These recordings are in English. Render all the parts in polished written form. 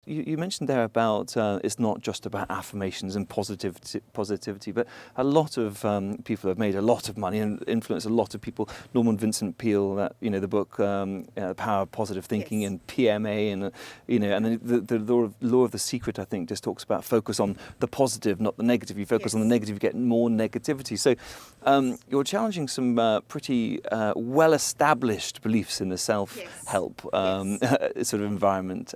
You mentioned there about it's not just about affirmations and positivity, but a lot of people have made a lot of money and influenced a lot of people. Norman Vincent Peale, the book The Power of Positive Thinking, Yes. and PMA, and and then the law of the secret, I think, just talks about focus on the positive, not the negative. You focus on the Yes. negative, you get more negativity. So you're challenging some pretty well-established beliefs in the self-help sort of environment.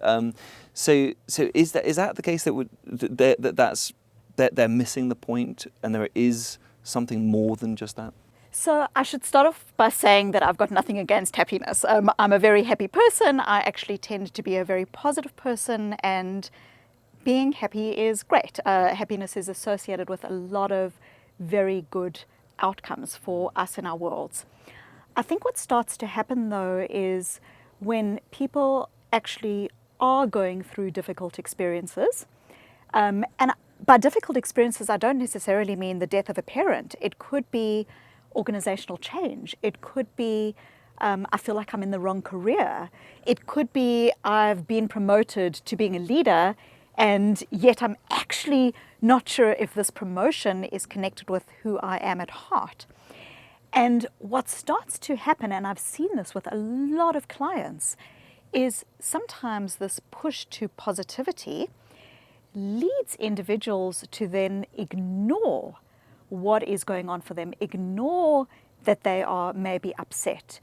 So is that the case that they're missing the point, and there is something more than just that? So I should start off by saying that I've got nothing against happiness. I'm a very happy person. I actually tend to be a very positive person, and being happy is great. Happiness is associated with a lot of very good outcomes for us in our worlds. I think what starts to happen, though, is when people actually are going through difficult experiences. And by difficult experiences, I don't necessarily mean the death of a parent. It could be organizational change. It could be, I feel like I'm in the wrong career. It could be, I've been promoted to being a leader, and yet I'm actually not sure if this promotion is connected with who I am at heart. And what starts to happen, and I've seen this with a lot of clients, is sometimes this push to positivity leads individuals to then ignore what is going on for them, ignore that they are maybe upset,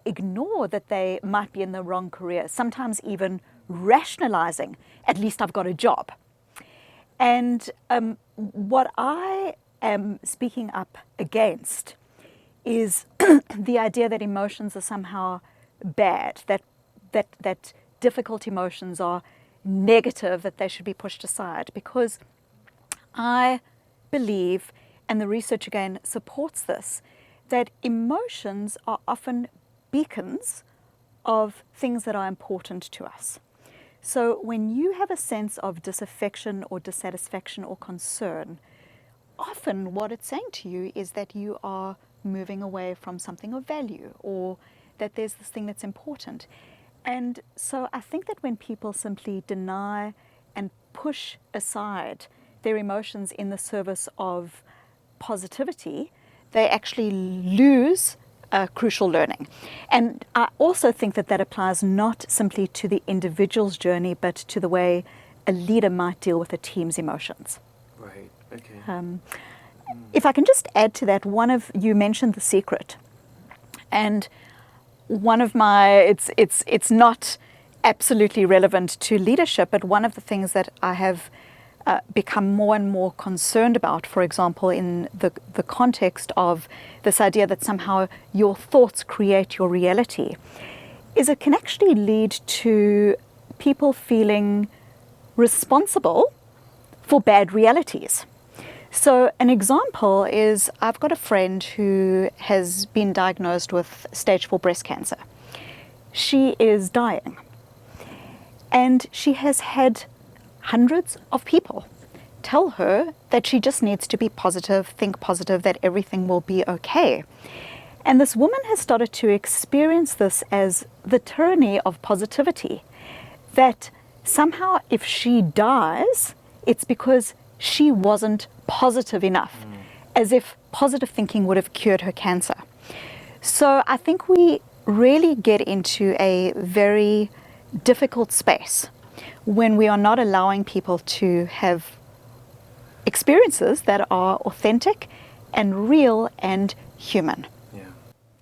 ignore that they might be in the wrong career, sometimes even rationalizing, at least I've got a job. And what I am speaking up against is the idea that emotions are somehow bad, that difficult emotions are negative, that they should be pushed aside, because I believe, and the research again supports this, that emotions are often beacons of things that are important to us. So when you have a sense of disaffection or dissatisfaction or concern, often what it's saying to you is that you are moving away from something of value, or that there's this thing that's important. And so I think that when people simply deny and push aside their emotions in the service of positivity, they actually lose crucial learning. And I also think that that applies not simply to the individual's journey, but to the way a leader might deal with a team's emotions. Right, okay. If I can just add to that, you mentioned The Secret. And one of it's not absolutely relevant to leadership, but one of the things that I have become more and more concerned about, for example, in the context of this idea that somehow your thoughts create your reality, is it can actually lead to people feeling responsible for bad realities. So an example is, I've got a friend who has been diagnosed with stage 4 breast cancer. She is dying, and she has had hundreds of people tell her that she just needs to be positive, think positive, that everything will be okay. And this woman has started to experience this as the tyranny of positivity, that somehow if she dies, it's because she wasn't positive enough, as if positive thinking would have cured her cancer. So I think we really get into a very difficult space when we are not allowing people to have experiences that are authentic and real and human. Yeah,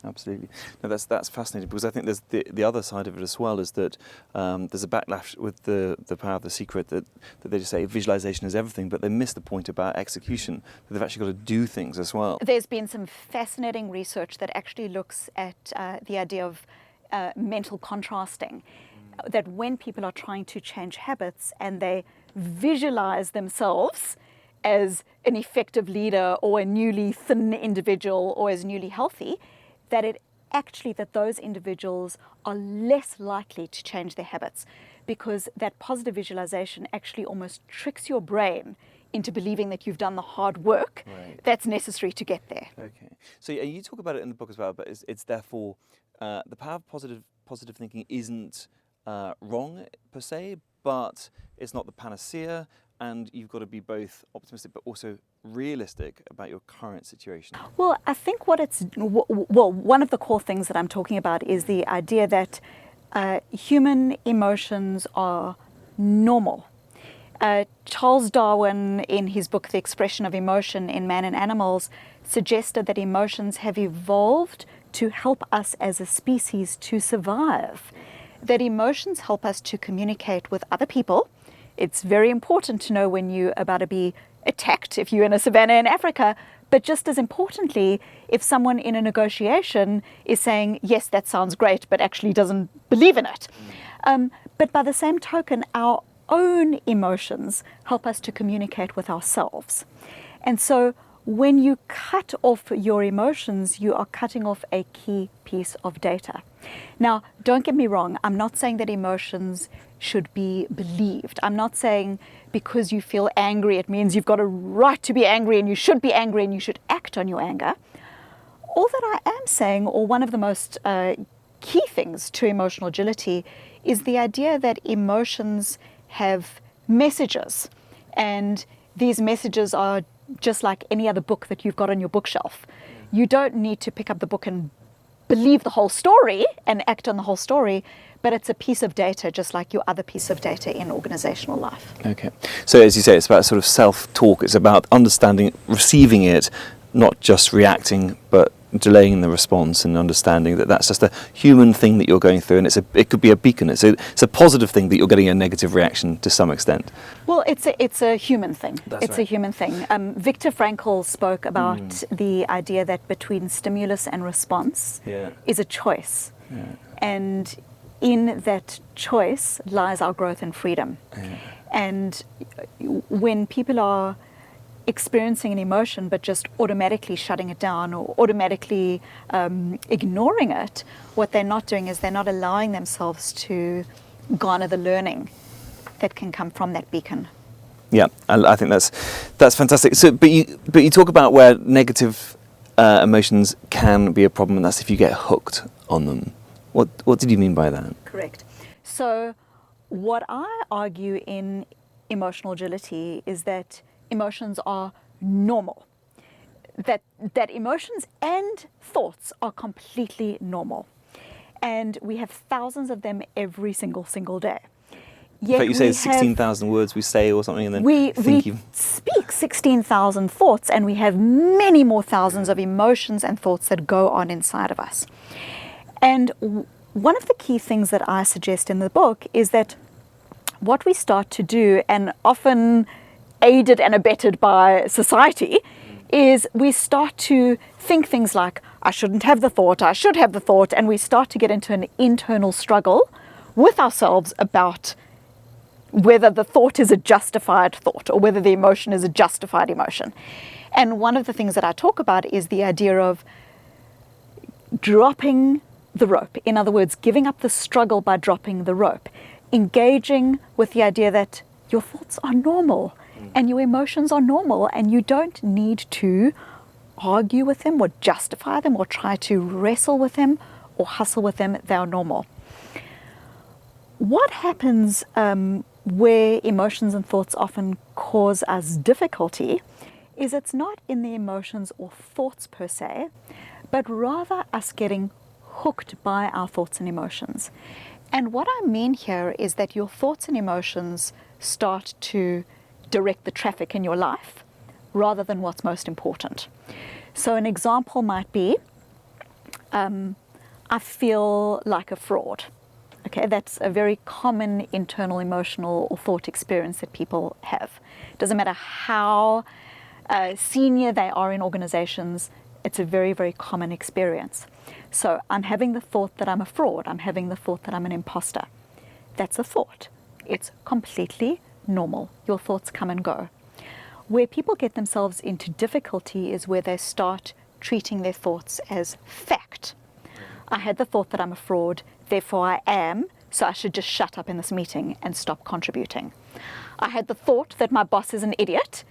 absolutely. No, that's fascinating, because I think there's the other side of it as well, is that there's a backlash with the Power of the Secret, that they just say visualization is everything, but they miss the point about execution, that they've actually got to do things as well. There's been some fascinating research that actually looks at the idea of mental contrasting, that when people are trying to change habits and they visualize themselves as an effective leader or a newly thin individual or as newly healthy, that those individuals are less likely to change their habits, because that positive visualization actually almost tricks your brain into believing that you've done the hard work that's necessary to get there. Okay. So you talk about it in the book as well, but it's therefore the power of positive thinking isn't wrong per se, but it's not the panacea, and you've got to be both optimistic but also realistic about your current situation. Well, I think one of the core things that I'm talking about is the idea that human emotions are normal. Charles Darwin, in his book The Expression of Emotion in Man and Animals, suggested that emotions have evolved to help us as a species to survive, that emotions help us to communicate with other people. It's very important to know when you're about to be attacked if you're in a savannah in Africa, but just as importantly, if someone in a negotiation is saying, yes, that sounds great, but actually doesn't believe in it. But by the same token, our own emotions help us to communicate with ourselves. And so when you cut off your emotions, you are cutting off a key piece of data. Now, don't get me wrong, I'm not saying that emotions should be believed. I'm not saying because you feel angry, it means you've got a right to be angry and you should be angry and you should act on your anger. All that I am saying, or one of the most key things to emotional agility, is the idea that emotions have messages, and these messages are just like any other book that you've got on your bookshelf. You don't need to pick up the book and believe the whole story and act on the whole story, but it's a piece of data just like your other piece of data in organizational life. Okay. So as you say, it's about sort of self-talk. It's about understanding, receiving it, not just reacting, but delaying the response and understanding that that's just a human thing that you're going through, and it could be a beacon. It's a positive thing that you're getting a negative reaction to some extent. Well, it's a human thing. That's right. A human thing. Viktor Frankl spoke about the idea that between stimulus and response is a choice. Yeah. And in that choice lies our growth and freedom. Yeah. And when people are experiencing an emotion but just automatically shutting it down or automatically ignoring it, what they're not doing is they're not allowing themselves to garner the learning that can come from that beacon. Yeah, I think that's fantastic. So, but you talk about where negative emotions can be a problem, and that's if you get hooked on them. What did you mean by that? Correct. So, what I argue in emotional agility is that emotions are normal. That emotions and thoughts are completely normal, and we have thousands of them every single day. Yet you say 16,000 words we say or something, and then we speak 16,000 thoughts, and we have many more thousands of emotions and thoughts that go on inside of us. And one of the key things that I suggest in the book is that what we start to do, and often aided and abetted by society, is we start to think things like, I shouldn't have the thought, I should have the thought, and we start to get into an internal struggle with ourselves about whether the thought is a justified thought or whether the emotion is a justified emotion. And one of the things that I talk about is the idea of dropping the rope. In other words, giving up the struggle by dropping the rope. Engaging with the idea that your thoughts are normal and your emotions are normal, and you don't need to argue with them or justify them or try to wrestle with them or hustle with them. They are normal. What happens where emotions and thoughts often cause us difficulty is it's not in the emotions or thoughts per se, but rather us getting hooked by our thoughts and emotions. And what I mean here is that your thoughts and emotions start to direct the traffic in your life rather than what's most important. So an example might be, I feel like a fraud. Okay, that's a very common internal emotional or thought experience that people have. Doesn't matter how senior they are in organizations, it's a very, very common experience. So I'm having the thought that I'm a fraud. I'm having the thought that I'm an imposter. That's a thought. It's completely normal. Your thoughts come and go. Where people get themselves into difficulty is where they start treating their thoughts as fact. I had the thought that I'm a fraud, therefore I am, so I should just shut up in this meeting and stop contributing. I had the thought that my boss is an idiot,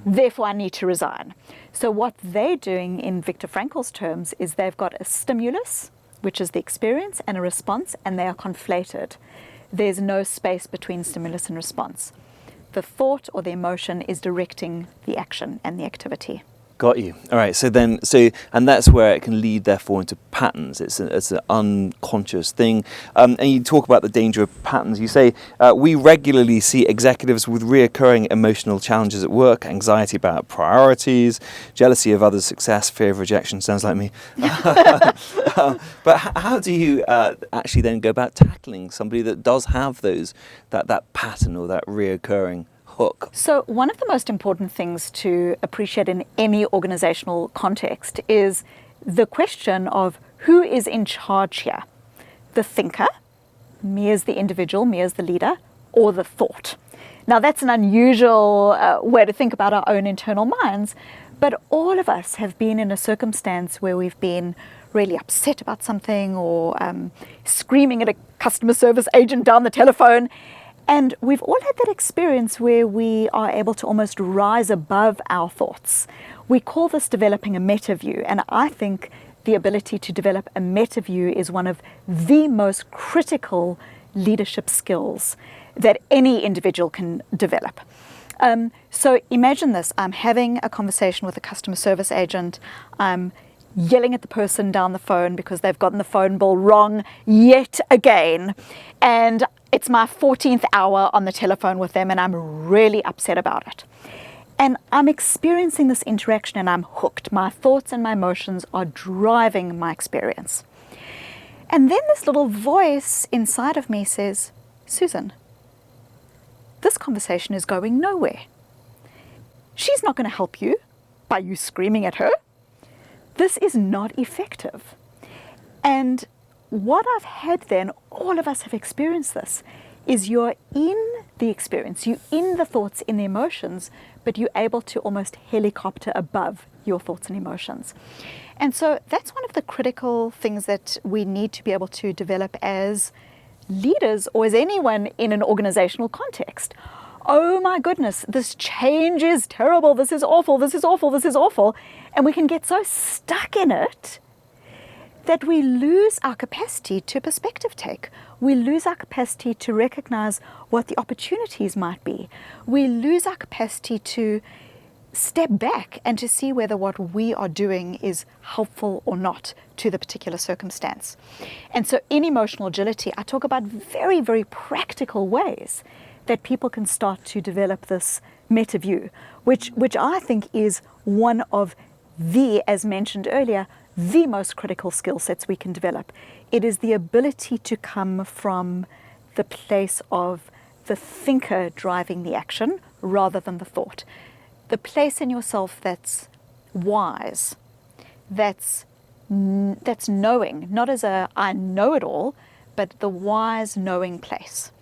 therefore I need to resign. So what they're doing in Viktor Frankl's terms is they've got a stimulus, which is the experience, and a response, and they are conflated. there's no space between stimulus and response. The thought or the emotion is directing the action and the activity. Got you. All right. And that's where it can lead, therefore, into patterns. It's an unconscious thing. And you talk about the danger of patterns. You say we regularly see executives with reoccurring emotional challenges at work, anxiety about priorities, jealousy of others' success, fear of rejection. Sounds like me. But how do you actually then go about tackling somebody that does have that pattern or that reoccurring hook? So one of the most important things to appreciate in any organizational context is the question of who is in charge here. The thinker, me as the individual, me as the leader, or the thought. Now that's an unusual way to think about our own internal minds, but all of us have been in a circumstance where we've been really upset about something or screaming at a customer service agent down the telephone. And we've all had that experience where we are able to almost rise above our thoughts. We call this developing a meta view, and I think the ability to develop a meta view is one of the most critical leadership skills that any individual can develop. So imagine this, I'm having a conversation with a customer service agent, I'm yelling at the person down the phone because they've gotten the phone bill wrong yet again, and it's my 14th hour on the telephone with them and I'm really upset about it. And I'm experiencing this interaction and I'm hooked. My thoughts and my emotions are driving my experience. And then this little voice inside of me says, Susan, this conversation is going nowhere. She's not going to help you by you screaming at her. This is not effective. And what I've had then, all of us have experienced this, is you're in the experience, you're in the thoughts, in the emotions, but you're able to almost helicopter above your thoughts and emotions. And so that's one of the critical things that we need to be able to develop as leaders or as anyone in an organizational context. Oh my goodness, this change is terrible, this is awful, this is awful, this is awful. And we can get so stuck in it that we lose our capacity to perspective take. We lose our capacity to recognize what the opportunities might be. We lose our capacity to step back and to see whether what we are doing is helpful or not to the particular circumstance. And so in emotional agility, I talk about very, very practical ways that people can start to develop this meta view, which I think is one of the, as mentioned earlier, the most critical skill sets we can develop. It is the ability to come from the place of the thinker driving the action rather than the thought. The place in yourself that's wise, that's knowing, not as a I know it all, but the wise knowing place.